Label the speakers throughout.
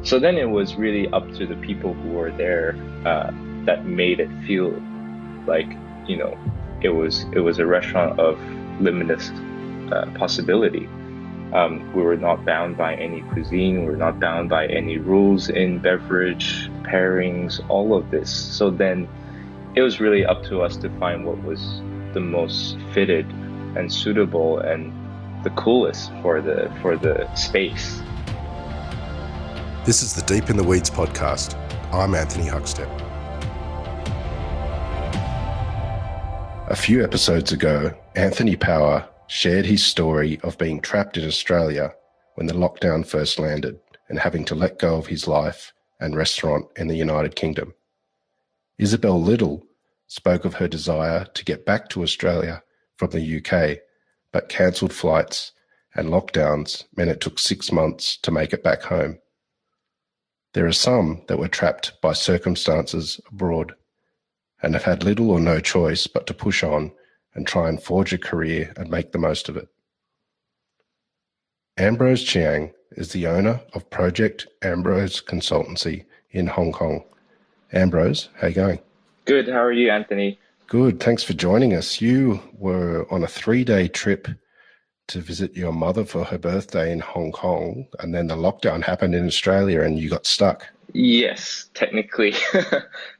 Speaker 1: So then it was really up to the people who were there that made it feel like, you know, it was a restaurant of limitless possibility. We were not bound by any cuisine. We were not bound by any rules in beverage pairings, all of this. So then it was really up to us to find what was the most fitted and suitable and the coolest for the space.
Speaker 2: This is the Deep in the Weeds podcast. I'm Anthony Huckstep. A few episodes ago, Anthony Power shared his story of being trapped in Australia when the lockdown first landed and having to let go of his life and restaurant in the United Kingdom. Isabel Little spoke of her desire to get back to Australia from the UK, but cancelled flights and lockdowns meant it took 6 months to make it back home. There are some that were trapped by circumstances abroad and have had little or no choice but to push on and try and forge a career and make the most of it. Ambrose Chiang is the owner of Project Ambrose Consultancy in Hong Kong. Ambrose, how you going?
Speaker 1: Good. How are you, Anthony?
Speaker 2: Good. Thanks for joining us. You were on a 3-day trip to visit your mother for her birthday in Hong Kong, and then the lockdown happened in Australia and you got stuck.
Speaker 1: Yes, technically.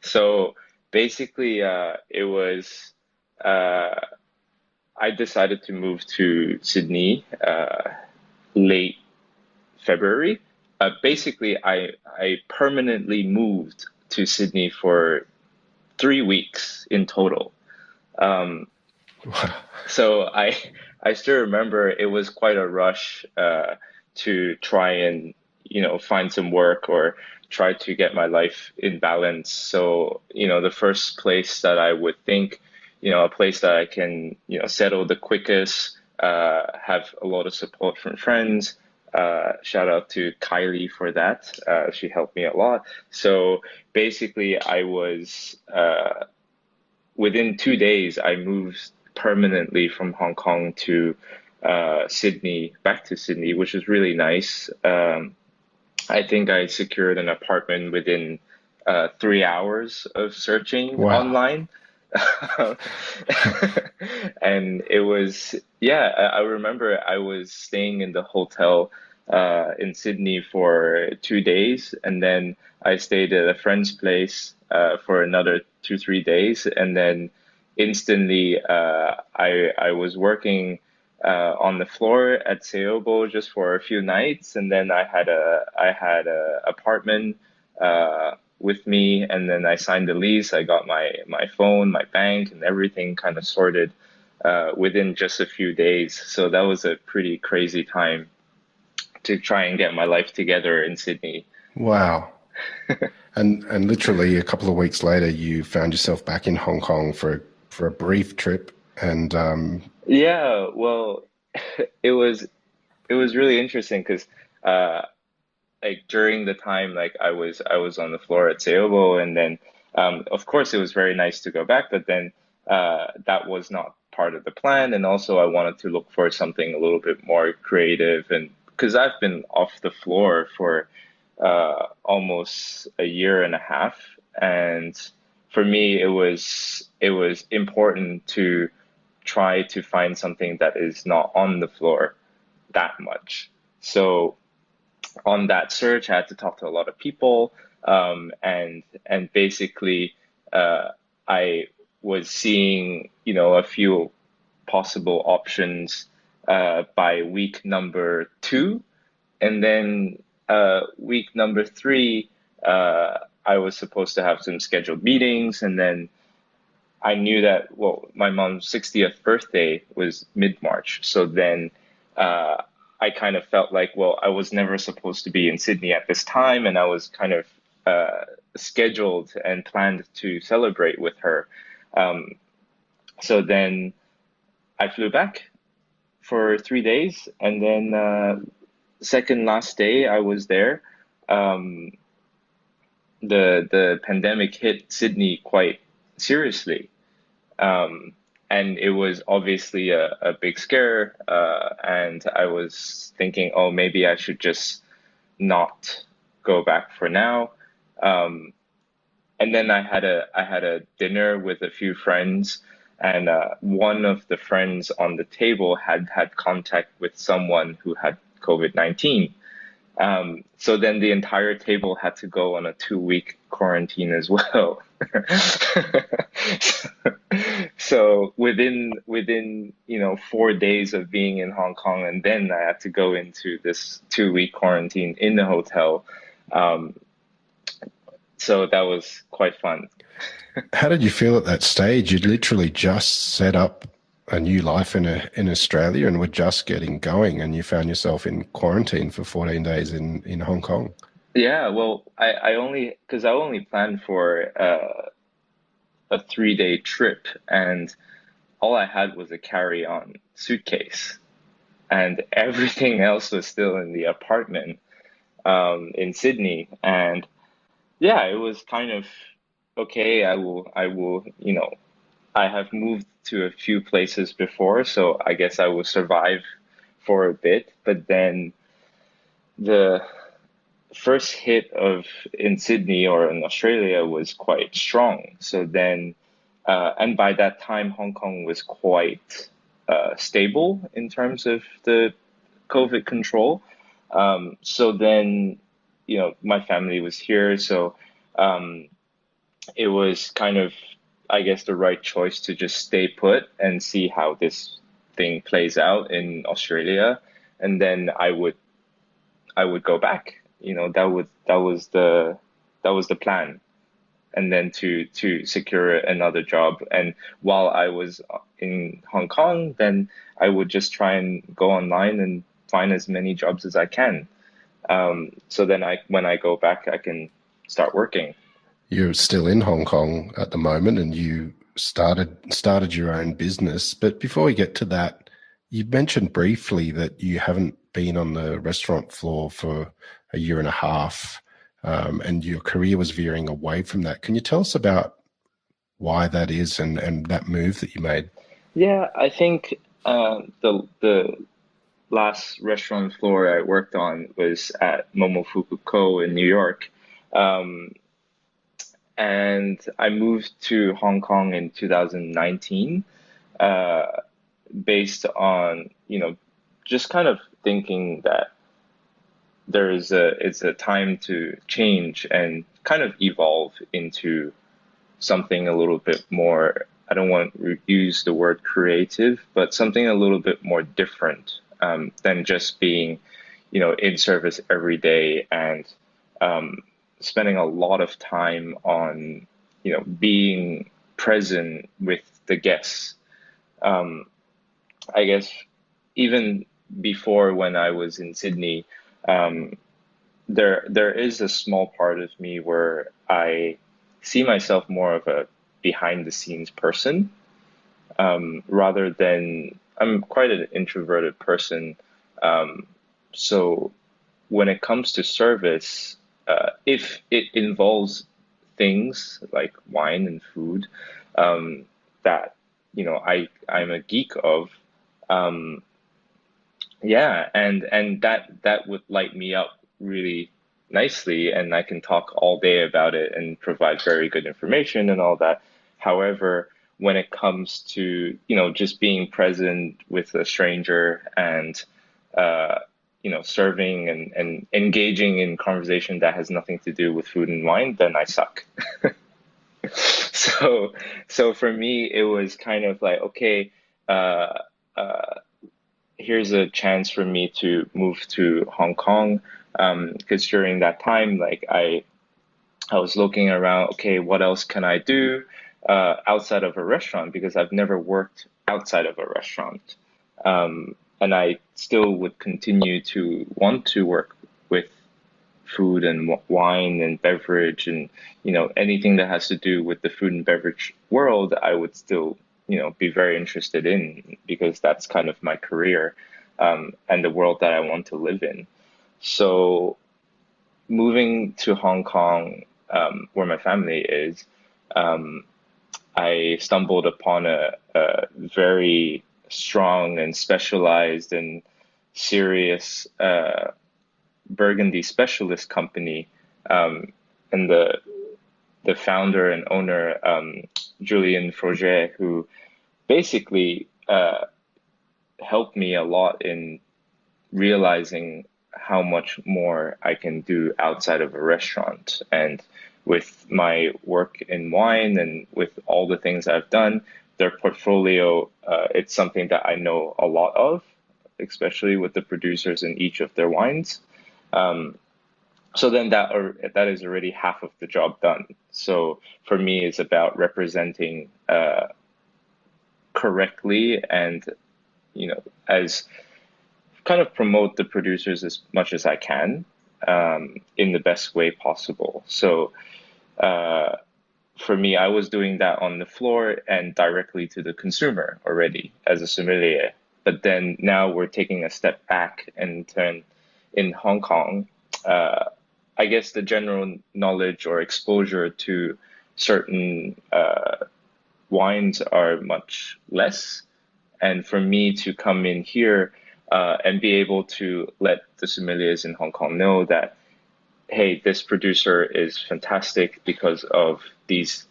Speaker 1: So basically, it was uh, I decided to move to Sydney late February. Basically, I permanently moved to Sydney for 3 weeks in total. Um, so I still remember it was quite a rush to try and find some work or try to get my life in balance. So the first place that I would think, a place that I can settle the quickest, have a lot of support from friends. Shout out to Kylie for that. She helped me a lot. So basically, I was within 2 days, I moved permanently from Hong Kong to Sydney, back to Sydney, which was really nice. I think I secured an apartment within 3 hours of searching
Speaker 2: Wow.
Speaker 1: online. And it was, yeah, I remember I was staying in the hotel in Sydney for 2 days, and then I stayed at a friend's place for another 2, 3 days, and then instantly I was working on the floor at Seobo just for a few nights, and then I had a apartment with me, and then I signed the lease. I got my phone, my bank, and everything kind of sorted within just a few days. So that was a pretty crazy time to try and get my life together in Sydney.
Speaker 2: Wow. And literally a couple of weeks later, you found yourself back in Hong Kong for a brief trip. And
Speaker 1: Yeah, well, it was it was really interesting because uh, like during the time like I was on the floor at Seobo, and then of course it was very nice to go back, but then that was not part of the plan, and also I wanted to look for something a little bit more creative, and because I've been off the floor for almost a year and a half, and for me it was important to try to find something that is not on the floor that much. So on that search, I had to talk to a lot of people, and basically, uh, I was seeing a few possible options by week number 2, and then week number 3, I was supposed to have some scheduled meetings, and then I knew that, well, my mom's 60th birthday was mid-March. So then uh, I kind of felt like, well, I was never supposed to be in Sydney at this time. And I was kind of scheduled and planned to celebrate with her. Um, so then I flew back for 3 days. And then second last day I was there, um, the pandemic hit Sydney quite seriously. Um, and it was obviously a big scare. And I was thinking, oh, maybe I should just not go back for now. Um, and then I had a dinner with a few friends, and one of the friends on the table had contact with someone who had COVID-19. So then the entire table had to go on a 2 week quarantine as well. So within 4 days of being in Hong Kong, and then I had to go into this 2 week quarantine in the hotel. Um, so that was quite fun.
Speaker 2: How did you feel at that stage? You'd literally just set up a new life in Australia and were just getting going, and you found yourself in quarantine for 14 days in Hong Kong.
Speaker 1: Yeah, well, I only because I only planned for a 3 day trip, and all I had was a carry-on suitcase, and everything else was still in the apartment in Sydney. And yeah, it was kind of okay. I have moved to a few places before, so I guess I will survive for a bit. But then the first hit of in Sydney or in Australia was quite strong. So then, and by that time, Hong Kong was quite stable in terms of the COVID control. So then, my family was here, so um, it was kind of, I guess, the right choice to just stay put and see how this thing plays out in Australia, and then I would go back. That was the plan, and then to secure another job. And while I was in Hong Kong, then I would just try and go online and find as many jobs as I can. So then when I go back, I can start working.
Speaker 2: You're still in Hong Kong at the moment, and you started your own business. But before we get to that, you mentioned briefly that you haven't been on the restaurant floor for a year and a half, and your career was veering away from that. Can you tell us about why that is and that move that you made?
Speaker 1: Yeah, I think the last restaurant floor I worked on was at Momofuku Co. in New York. Um, and I moved to Hong Kong in 2019, uh, based on, just kind of thinking that it's a time to change and kind of evolve into something a little bit more, I don't want to use the word creative, but something a little bit more different, than just being, in service every day and um, spending a lot of time on, being present with the guests. Um, I guess even before when I was in Sydney, um, there is a small part of me where I see myself more of a behind the scenes person, rather than I'm quite an introverted person. Um, so when it comes to service, if it involves things like wine and food, um, that I'm a geek of, um, yeah, and that would light me up really nicely, and I can talk all day about it and provide very good information and all that. However, when it comes to, just being present with a stranger and uh, serving and engaging in conversation that has nothing to do with food and wine, then I suck. So so for me, it was kind of like, okay, uh, uh, here's a chance for me to move to Hong Kong. Because during that time, like I was looking around, okay, what else can I do outside of a restaurant? Because I've never worked outside of a restaurant. And I still would continue to want to work with food and wine and beverage and anything that has to do with the food and beverage world. I would still be very interested in, because that's kind of my career, and the world that I want to live in. So moving to Hong Kong, where my family is, um, I stumbled upon a very strong and specialized and serious Burgundy specialist company, And the founder and owner, Julien Froget, who basically helped me a lot in realizing how much more I can do outside of a restaurant. And with my work in wine and with all the things I've done, their portfolio, it's something that I know a lot of, especially with the producers in each of their wines. Um, so then that is already half of the job done. So for me, it's about representing correctly and as kind of promote the producers as much as I can in the best way possible. So uh, for me, I was doing that on the floor and directly to the consumer already as a sommelier. But then now we're taking a step back and turn in Hong Kong. Uh, I guess the general knowledge or exposure to certain wines are much less. And for me to come in here and be able to let the sommeliers in Hong Kong know that, hey, this producer is fantastic because of these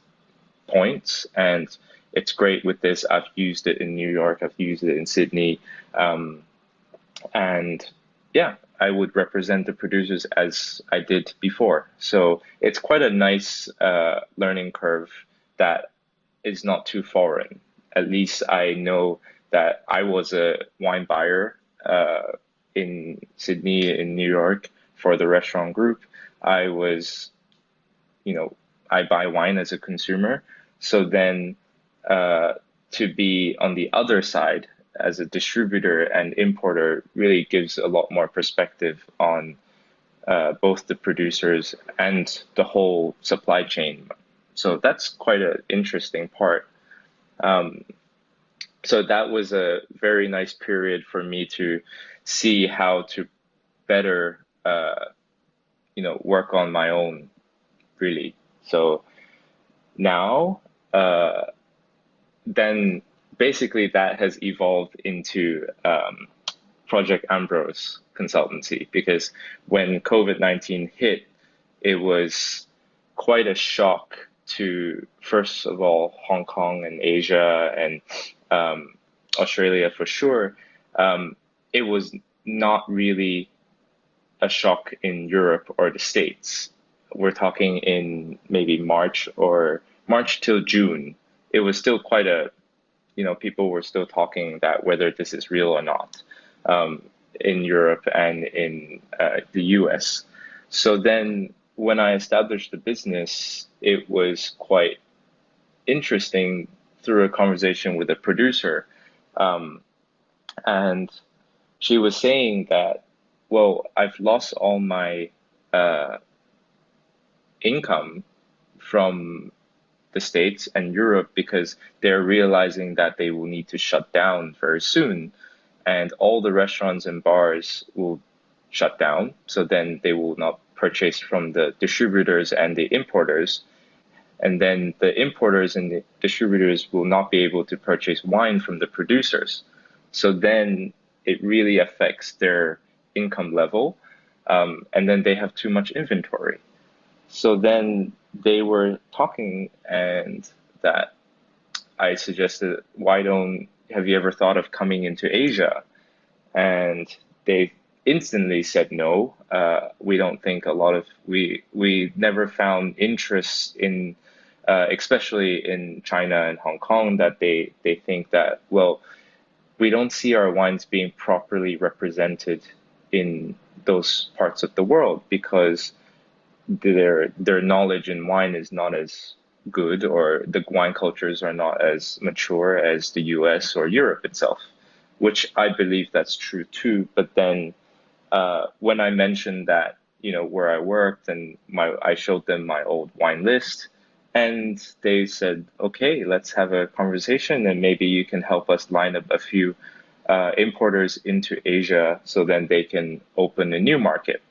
Speaker 1: points, and it's great with this. I've used it in New York, I've used it in Sydney, um, and yeah, I would represent the producers as I did before. So it's quite a nice learning curve that is not too foreign. At least I know that I was a wine buyer in Sydney, in New York for the restaurant group. I was, you know, I buy wine as a consumer. So then uh, to be on the other side as a distributor and importer really gives a lot more perspective on both the producers and the whole supply chain. So that's quite an interesting part. Um, so that was a very nice period for me to see how to better, work on my own, really. So now, then basically that has evolved into Project Ambrose Consultancy because when COVID-19 hit, it was quite a shock to, first of all, Hong Kong and Asia and um, Australia for sure. It was not really a shock in Europe or the States. We're talking in maybe March till June. It was still quite people were still talking that whether this is real or not um, in Europe and in the US. So then when I established the business, it was quite interesting through a conversation with a producer. Um, and she was saying that, well, I've lost all my uh, income from the States and Europe because they're realizing that they will need to shut down very soon, and all the restaurants and bars will shut down. So then they will not purchase from the distributors and the importers. And then the importers and the distributors will not be able to purchase wine from the producers. So then it really affects their income level. And then they have too much inventory. So then they were talking, and that I suggested, why don't, have you ever thought of coming into Asia? And they instantly said no. We don't think a lot of, we never found interest in, especially in China and Hong Kong, that they think that, well, we don't see our wines being properly represented in those parts of the world because their knowledge in wine is not as good, or the wine cultures are not as mature as the US or Europe itself, which I believe that's true too. But then when I mentioned that, where I worked and I showed them my old wine list, and they said, okay, let's have a conversation and maybe you can help us line up a few importers into Asia so then they can open a new market.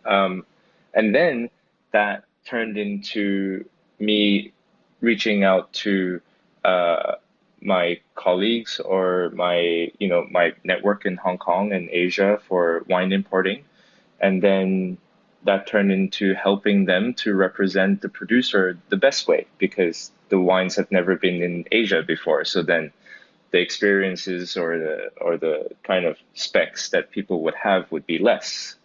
Speaker 1: Um, and then that turned into me reaching out to uh, my colleagues or my network in Hong Kong and Asia for wine importing. And then that turned into helping them to represent the producer the best way because the wines have never been in Asia before. So then the experiences or the kind of specs that people would have would be less,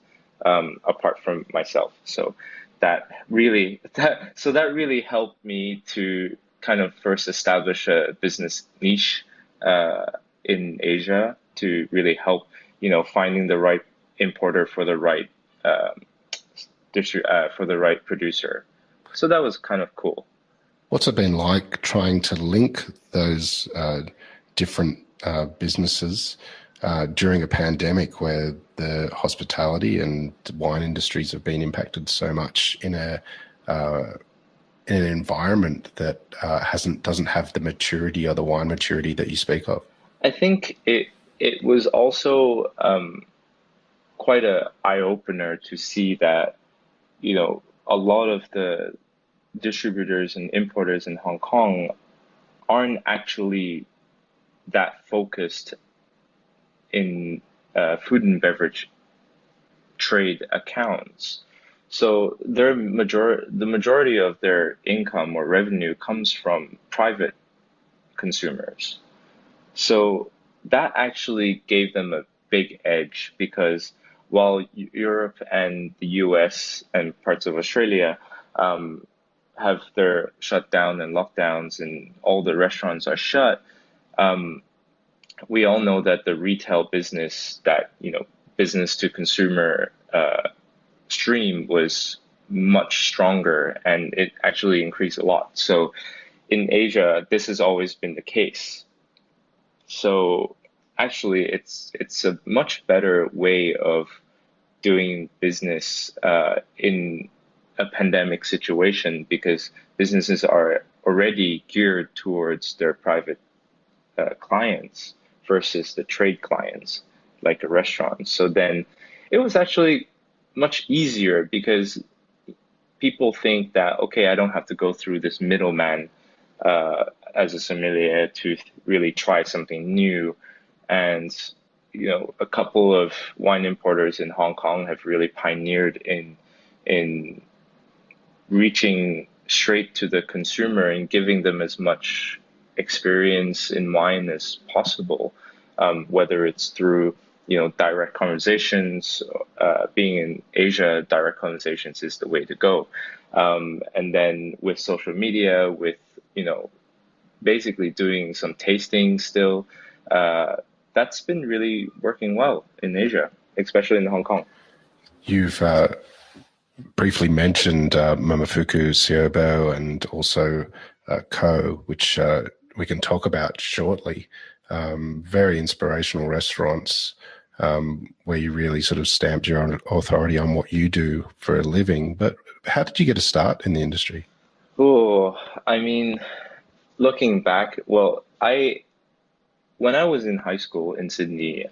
Speaker 1: apart from myself. So that really helped me to kind of first establish a business niche uh, in Asia to really help, finding the right importer for the right um, for the right producer. So that was kind of cool.
Speaker 2: What's it been like trying to link those different businesses during a pandemic where the hospitality and wine industries have been impacted so much uh, in an environment that doesn't have the maturity or the wine maturity that you speak of?
Speaker 1: I think it was also quite a eye opener to see that a lot of the distributors and importers in Hong Kong aren't actually that focused in food and beverage trade accounts. So the majority of their income or revenue comes from private consumers. So that actually gave them a big edge because while Europe and the US and parts of Australia um, have their shutdown and lockdowns and all the restaurants are shut, um, we all know that the retail business, that business to consumer stream was much stronger and it actually increased a lot. So in Asia, this has always been the case. So actually, it's a much better way of doing business in a pandemic situation because businesses are already geared towards their private clients versus the trade clients, like a restaurant. So then it was actually much easier because people think that, okay, I don't have to go through this middleman uh, as a sommelier to really try something new. And, a couple of wine importers in Hong Kong have really pioneered in reaching straight to the consumer and giving them as much experience in wine as possible, whether it's through direct conversations. Being in Asia, direct conversations is the way to go. And then with social media, with basically doing some tasting still, uh, that's been really working well in Asia, especially in Hong Kong.
Speaker 2: You've briefly mentioned Momofuku, Siobo, and also Ko, which we can talk about shortly. Very inspirational restaurants where you really sort of stamped your own authority on what you do for a living. But how did you get a start in the industry?
Speaker 1: Oh, I mean, looking back, well, I when I was in high school in Sydney,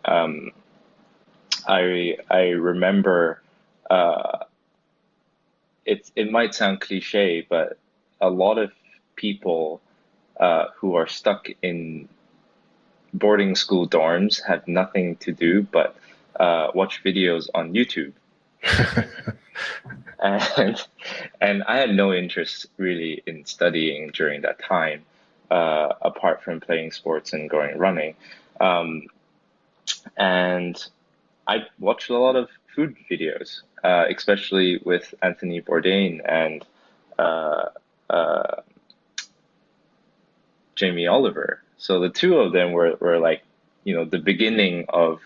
Speaker 1: I remember uh, it might sound cliche, but a lot of people who are stuck in boarding school dorms have nothing to do but watch videos on YouTube. And and I had no interest really in studying during that time, apart from playing sports and going running. Um, and I watched a lot of food videos, especially with Anthony Bourdain and uh, uh, Jamie Oliver. So the two of them were like, the beginning of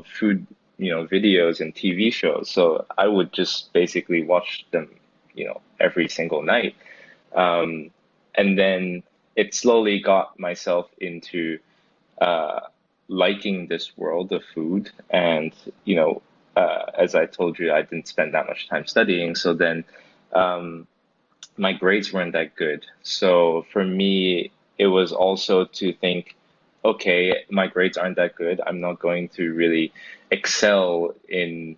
Speaker 1: food, videos and TV shows. So I would just basically watch them, every single night. Um, and then it slowly got myself into uh, liking this world of food. And, as I told you, I didn't spend that much time studying. So then um, my grades weren't that good. So for me, it was also to think, okay, my grades aren't that good. I'm not going to really excel in,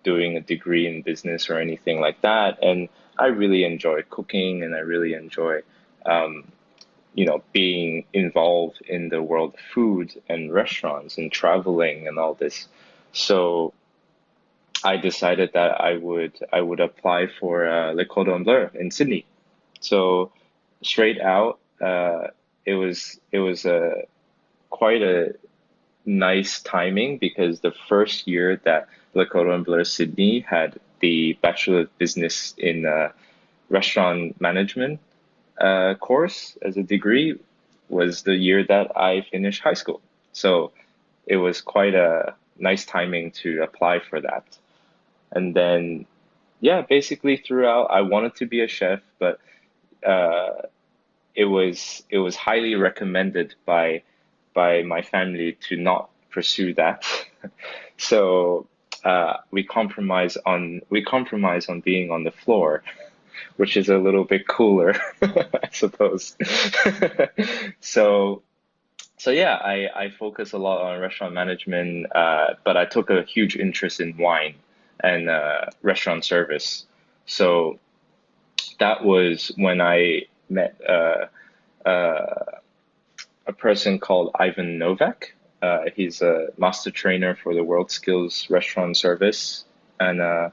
Speaker 1: doing a degree in business or anything like that. And I really enjoy cooking and I really enjoy, um, being involved in the world of food and restaurants and traveling and all this. So I decided that I would apply for Le Cordon Bleu in Sydney. So straight out, it was a quite a nice timing because the first year that Le Cordon Bleu Sydney had the Bachelor of Business in Restaurant Management course as a degree was the year that I finished high school. So it was quite a nice timing to apply for that. And then, yeah, basically throughout, I wanted to be a chef, but uh, it was highly recommended by my family to not pursue that. So we compromise on being on the floor, which is a little bit cooler, I suppose. So so yeah, I focus a lot on restaurant management, but I took a huge interest in wine and restaurant service. So that was when I met a person called Ivan Novak. He's a master trainer for the World Skills Restaurant Service, and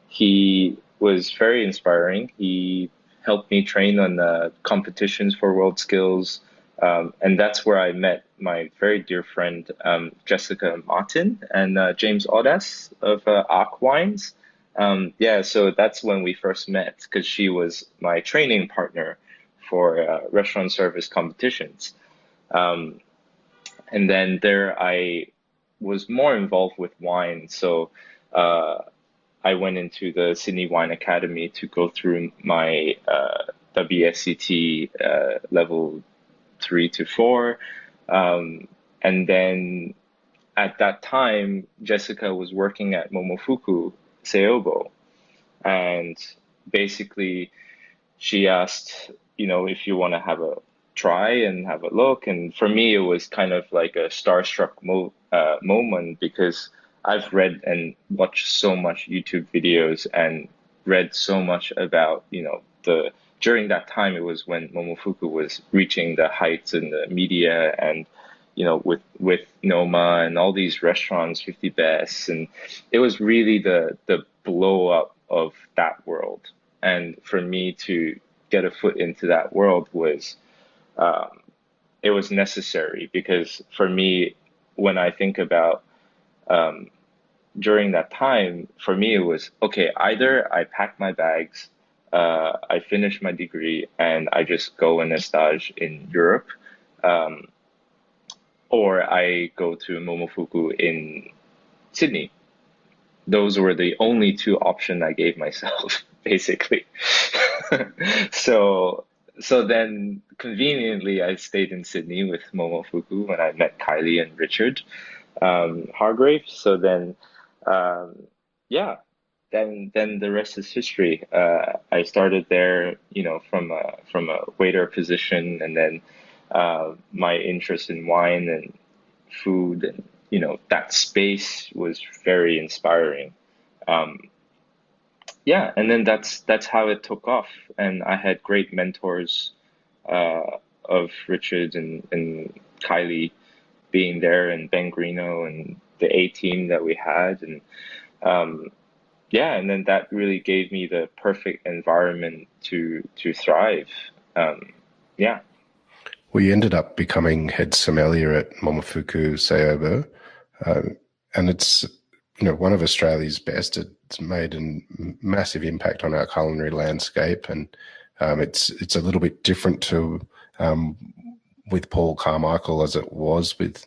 Speaker 1: he was very inspiring. He helped me train on the competitions for World Skills, and that's where I met my very dear friend Jessica Martin and James Audas of Arc Wines. Yeah, so that's when we first met because she was my training partner for restaurant service competitions. Um, and then there I was more involved with wine. So uh, I went into the Sydney Wine Academy to go through my WSET level 3 to 4. Um, and then at that time, Jessica was working at Momofuku Seobo. And basically, she asked, if you want to have a try and have a look. And for me, it was kind of like a starstruck moment because I've read and watched so much YouTube videos and read so much about, during that time, it was when Momofuku was reaching the heights in the media and, with Noma and all these restaurants, 50 Best. And it was really the blow up of that world. And for me to get a foot into that world um, it was necessary because for me, when I think about um, during that time, for me it was okay. Either I pack my bags, I finish my degree, and I just go in a stage in Europe, um, or I go to Momofuku in Sydney. Those were the only two options I gave myself, basically. So so then conveniently I stayed in Sydney with Momofuku when I met Kylie and Richard Hargrave. So then um, yeah, then the rest is history. I started there, from a waiter position, and then my interest in wine and food and that space was very inspiring. Um, yeah, and then that's how it took off, and I had great mentors of Richard and Kylie being there, and Ben Greeno and the A team that we had, and um, yeah, and then that really gave me the perfect environment to thrive. Um, yeah.
Speaker 2: Well, you ended up becoming head sommelier at Momofuku Seobo, uh, and it's one of Australia's best. It's made a massive impact on our culinary landscape, and it's a little bit different to um, with Paul Carmichael as it was with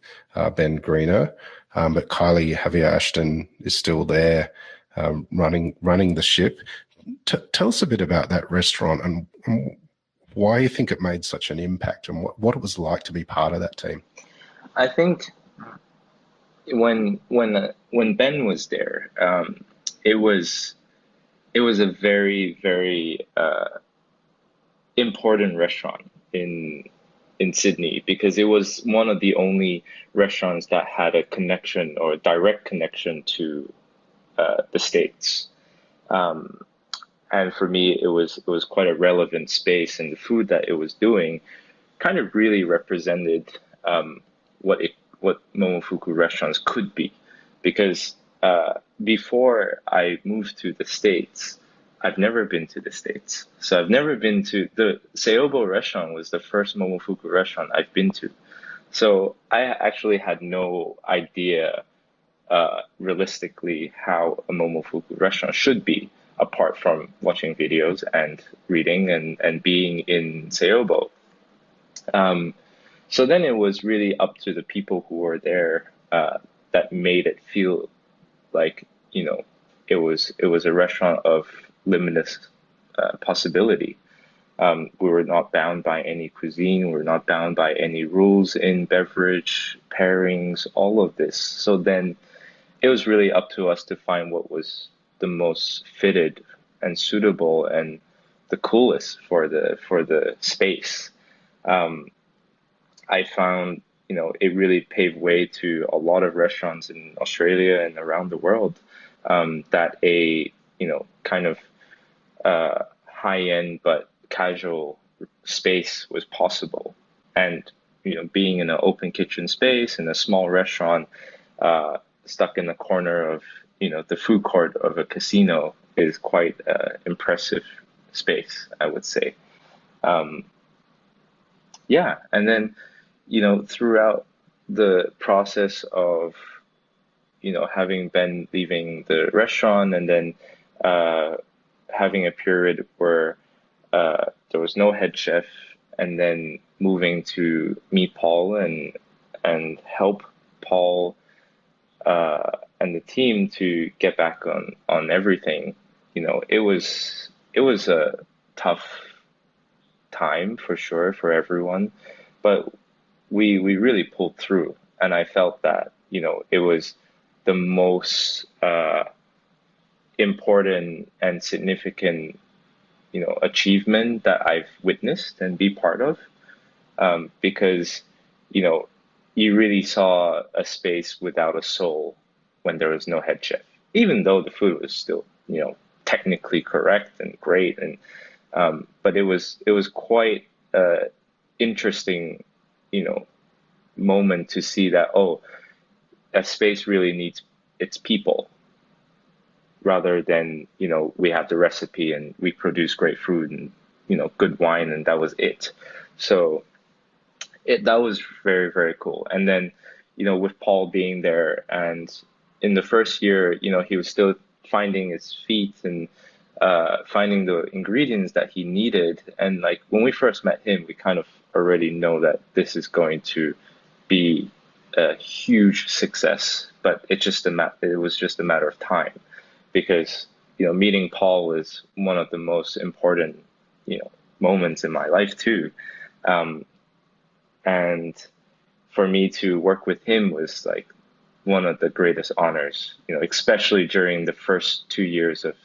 Speaker 2: Ben Greeno. But Kylie Javier Ashton is still there, running the ship. Tell us a bit about that restaurant and why you think it made such an impact and what it was like to be part of that team.
Speaker 1: I think when Ben was there, it was it was a very, very important restaurant in Sydney because it was one of the only restaurants that had a connection or a direct connection to the States. Um, and for me, it was quite a relevant space, and the food that it was doing kind of really represented what Momofuku restaurants could be, because before I moved to the States, I've never been to the States. So I've never been to the Seobo restaurant was the first Momofuku restaurant I've been to. So I actually had no idea realistically how a Momofuku restaurant should be, apart from watching videos and reading and being in Seobo. Um, so then it was really up to the people who were there that made it feel like, it was a restaurant of limitless possibility. We were not bound by any cuisine. We were not bound by any rules in beverage pairings, all of this. So then it was really up to us to find what was the most fitted and suitable and the coolest for the space. Um, I found, it really paved way to a lot of restaurants in Australia and around the world, that kind of high-end but casual space was possible. And, being in an open kitchen space in a small restaurant, stuck in the corner of, the food court of a casino is quite impressive space, I would say. Um, yeah, and then, throughout the process of, having been leaving the restaurant and then uh, having a period where there was no head chef, and then moving to meet Paul and help Paul and the team to get back on everything. It was a tough time for sure for everyone, but we really pulled through, and I felt that it was the most important and significant achievement that I've witnessed and be part of, because you know you really saw a space without a soul when there was no head chef, even though the food was still technically correct and great, and but it was quite interesting you know moment to see that, oh, a space really needs its people, rather than we have the recipe and we produce great food and good wine, and that was it. So that was very, very cool. And then with Paul being there, and in the first year he was still finding his feet and finding the ingredients that he needed. And like when we first met him, we kind of already know that this is going to be a huge success, but it was just a matter of time, because meeting Paul is one of the most important moments in my life too. Um, and for me to work with him was like one of the greatest honors, especially during the first 2 years of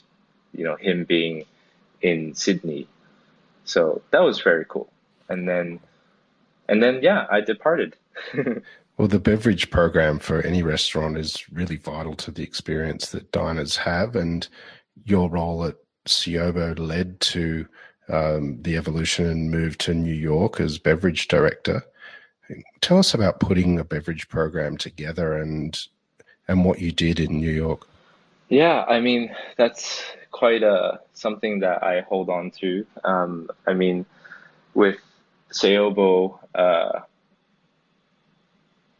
Speaker 1: him being in Sydney. So that was very cool. And then yeah, I departed.
Speaker 2: Well, the beverage program for any restaurant is really vital to the experience that diners have, and your role at Siobo led to the evolution and move to New York as beverage director. Tell us about putting a beverage program together and what you did in New York.
Speaker 1: Yeah, I mean, that's quite something that I hold on to. I mean, with Seobo,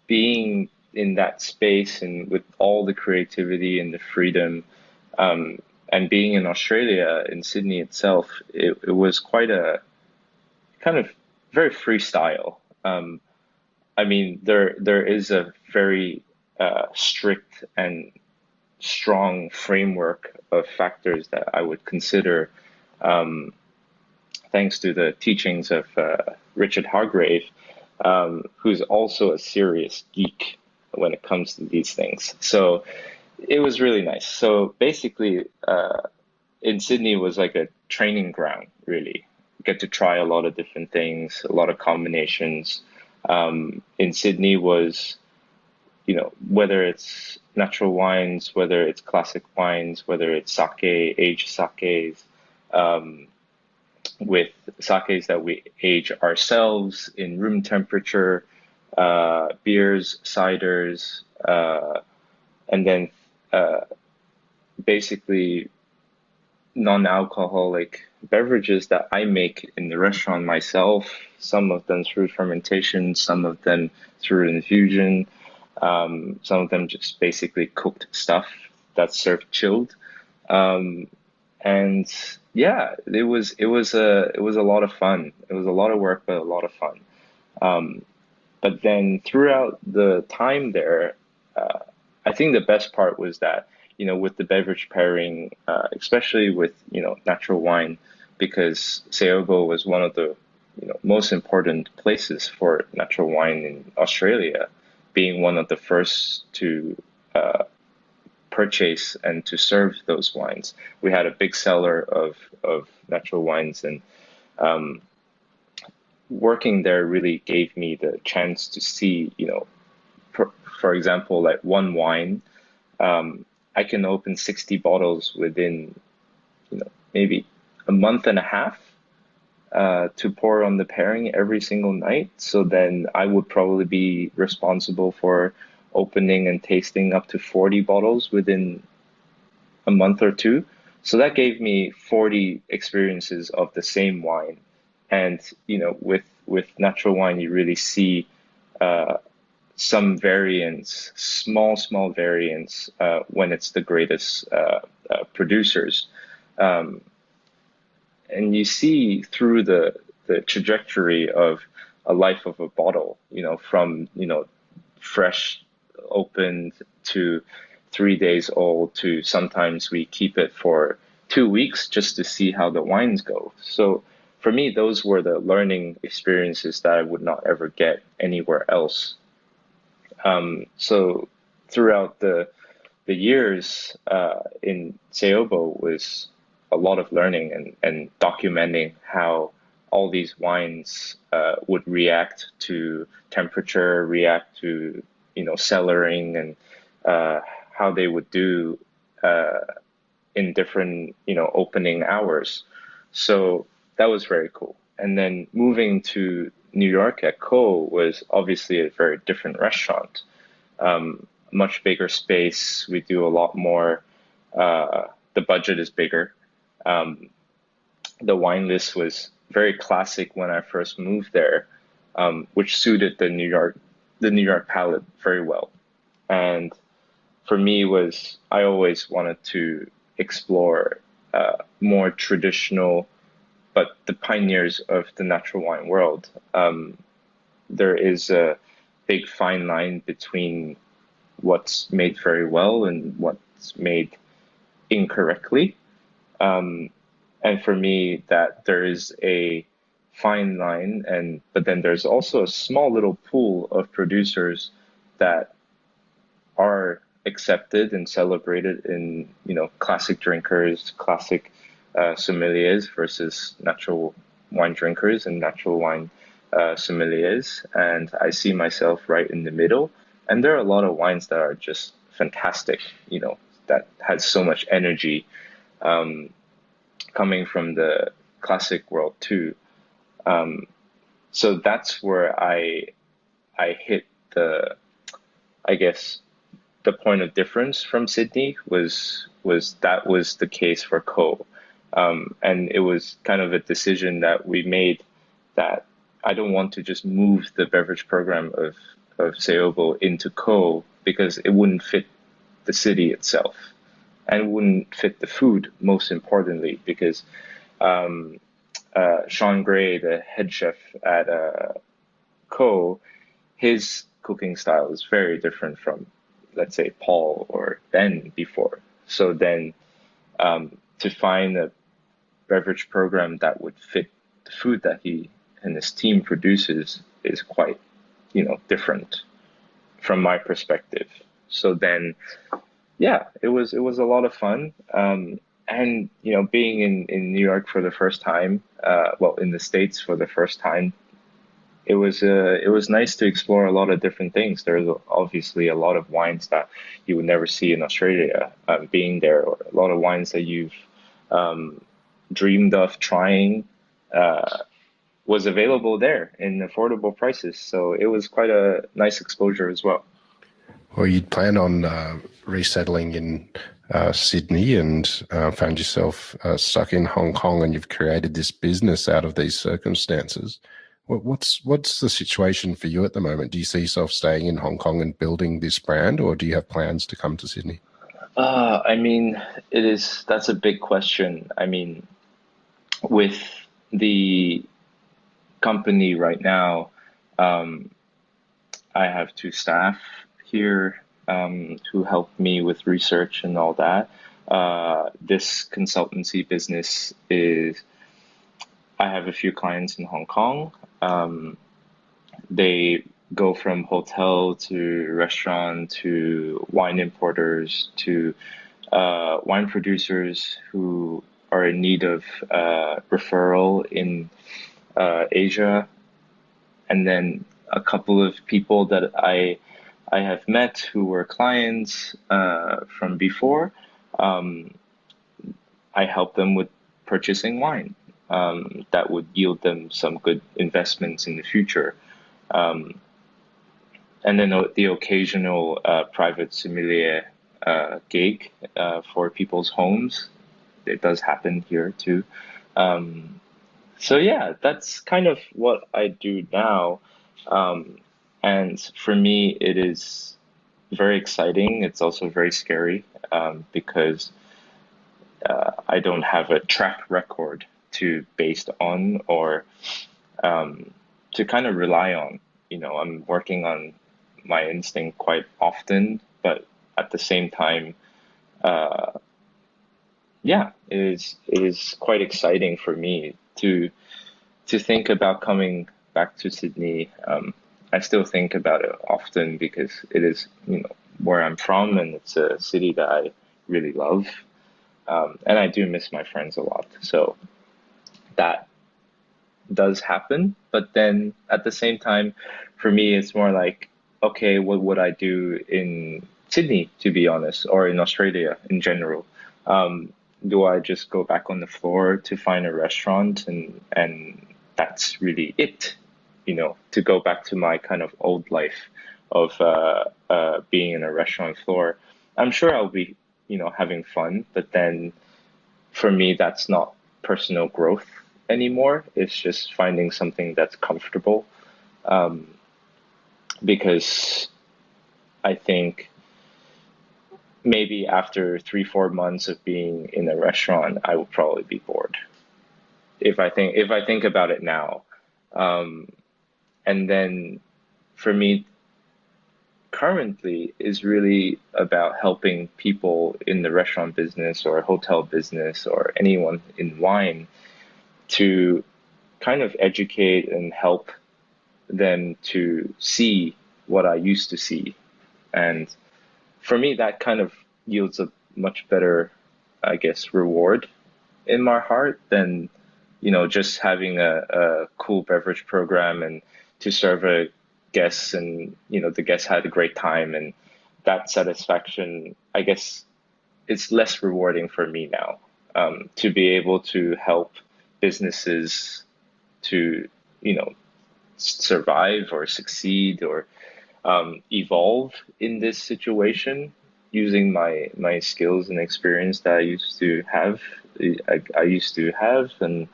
Speaker 1: being in that space and with all the creativity and the freedom, and being in Australia, in Sydney itself, it was quite a kind of very freestyle. I mean, there is a very strict and strong framework of factors that I would consider, um, thanks to the teachings of Richard Hargrave, who's also a serious geek when it comes to these things. So it was really nice. So basically, in Sydney was like a training ground, really. Get to try a lot of different things, a lot of combinations. In Sydney was whether it's natural wines, whether it's classic wines, whether it's sake, aged sakes, um, with sakes that we age ourselves in room temperature, beers, ciders, and then basically non-alcoholic beverages that I make in the restaurant myself. Some of them through fermentation, some of them through infusion, some of them just basically cooked stuff that's served chilled. Um, and yeah, it was a lot of fun. It was a lot of work, but a lot of fun. Um, but then throughout the time there, I think the best part was that, with the beverage pairing, especially with, natural wine, because Seogo was one of the, most important places for natural wine in Australia, being one of the first to purchase and to serve those wines. We had a big cellar of natural wines, and um, working there really gave me the chance to see, for, for example, like one wine, um, I can open 60 bottles within, maybe a month and a half to pour on the pairing every single night. So then I would probably be responsible for opening and tasting up to 40 bottles within a month or two. So that gave me 40 experiences of the same wine. And, with natural wine, you really see uh, some variants, small variants, when it's the greatest producers. Um, and you see through the trajectory of a life of a bottle, from, fresh opened to 3 days old to sometimes we keep it for 2 weeks just to see how the wines go. So for me, those were the learning experiences that I would not ever get anywhere else. So throughout the years in Seobo was a lot of learning and documenting how all these wines would react to temperature, react to, cellaring, and uh, how they would do uh, in different, opening hours. So that was very cool. And then moving to New York at Co was obviously a very different restaurant, much bigger space. We do a lot more. The budget is bigger. Um, the wine list was very classic when I first moved there, which suited the New York palate very well. And for me was I always wanted to explore more traditional, but the pioneers of the natural wine world. There is a big fine line between what's made very well and what's made incorrectly. Um, and for me, that there is a fine line, and but then there's also a small little pool of producers that are accepted and celebrated in, classic drinkers, classic sommeliers versus natural wine drinkers and natural wine sommeliers. And I see myself right in the middle. And there are a lot of wines that are just fantastic, that has so much energy, um, coming from the classic world too. Um, so that's where I hit the, I guess, the point of difference from Sydney was that was the case for Co. And it was kind of a decision that we made that I don't want to just move the beverage program of Seobo into Co because it wouldn't fit the city itself and wouldn't fit the food, most importantly, because um, Sean Gray, the head chef at Co, his cooking style is very different from, let's say, Paul or Ben before. So then, to find a beverage program that would fit the food that he and his team produces is quite, different from my perspective. So then, yeah, it was a lot of fun. And being in New York for the first time, well, in the States for the first time, it was nice to explore a lot of different things. There's obviously a lot of wines that you would never see in Australia, being there, or a lot of wines that you've um, dreamed of trying was available there in affordable prices. So it was quite a nice exposure as well.
Speaker 2: Or you'd plan on resettling in Sydney and found yourself stuck in Hong Kong, and you've created this business out of these circumstances. What's the situation for you at the moment? Do you see yourself staying in Hong Kong and building this brand, or do you have plans to come to Sydney?
Speaker 1: I mean, that's a big question. I mean, with the company right now, um, I have two staff here who help me with research and all that. This consultancy business is, I have a few clients in Hong Kong. Um, they go from hotel to restaurant to wine importers to wine producers who are in need of referral in Asia, and then a couple of people that I have met who were clients from before. Um, I help them with purchasing wine that would yield them some good investments in the future. Um, and then the occasional private sommelier gig for people's homes. It does happen here too. Um, so yeah, that's kind of what I do now. Um, and for me, it is very exciting. It's also very scary because I don't have a track record to based on or um, to kind of rely on. You know, I'm working on my instinct quite often, but at the same time, uh, yeah, it is quite exciting for me to think about coming back to Sydney. I still think about it often because it is, where I'm from, and it's a city that I really love. And I do miss my friends a lot. So that does happen. But then at the same time, for me, it's more like, okay, what would I do in Sydney, to be honest, or in Australia in general? Um, do I just go back on the floor to find a restaurant and that's really it? To go back to my kind of old life of being in a restaurant floor. I'm sure I'll be, having fun, but then for me, that's not personal growth anymore. It's just finding something that's comfortable. Um, because I think maybe after 3, 4 months of being in a restaurant, I would probably be bored. If I think about it now, um, and then for me, currently is really about helping people in the restaurant business or hotel business or anyone in wine to kind of educate and help them to see what I used to see. And for me, that kind of yields a much better, I guess, reward in my heart than, just having a cool beverage program and to serve a guests and, the guests had a great time and that satisfaction, I guess, it's less rewarding for me now to be able to help businesses to, survive or succeed or evolve in this situation using my skills and experience that I used to have, and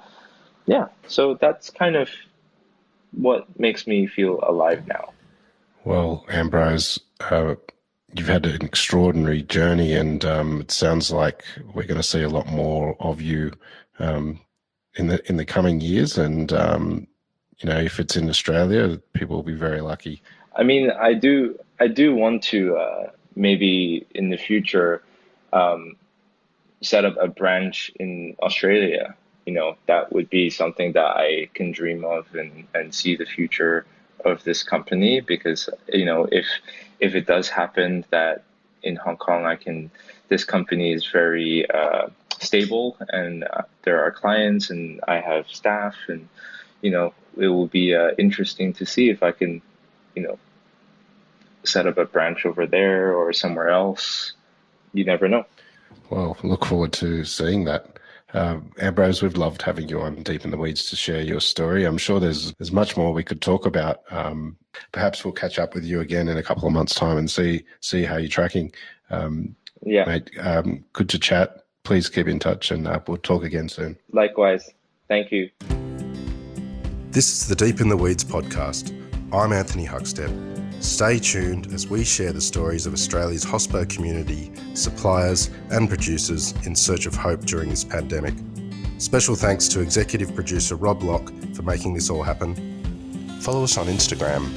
Speaker 1: yeah, so that's kind of what makes me feel alive now.
Speaker 2: Well, Ambrose, you've had an extraordinary journey, and it sounds like we're going to see a lot more of you um, in the coming years. And if it's in Australia, people will be very lucky.
Speaker 1: I mean, I do want to maybe in the future um, set up a branch in Australia. That would be something that I can dream of and see the future of this company because, if it does happen that in Hong Kong, this company is very stable and there are clients and I have staff and, it will be interesting to see if I can, you know, set up a branch over there or somewhere else. You never know.
Speaker 2: Well, look forward to seeing that. Ambrose, we've loved having you on Deep in the Weeds to share your story. I'm sure there's much more we could talk about. Perhaps we'll catch up with you again in a couple of months' time and see how you're tracking.
Speaker 1: Yeah,
Speaker 2: Mate, good to chat. Please keep in touch, and we'll talk again soon.
Speaker 1: likewise. Thank you.
Speaker 2: This is the Deep in the Weeds podcast. I'm Anthony Huckstep. Stay tuned as we share the stories of Australia's hospo community, suppliers and producers in search of hope during this pandemic. Special thanks to executive producer Rob Locke for making this all happen. Follow us on Instagram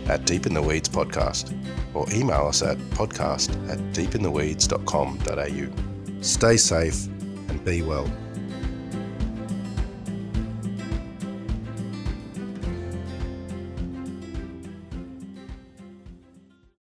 Speaker 2: at Deep in the Weeds Podcast or email us at podcast@deepintheweeds.com.au. Stay safe and be well.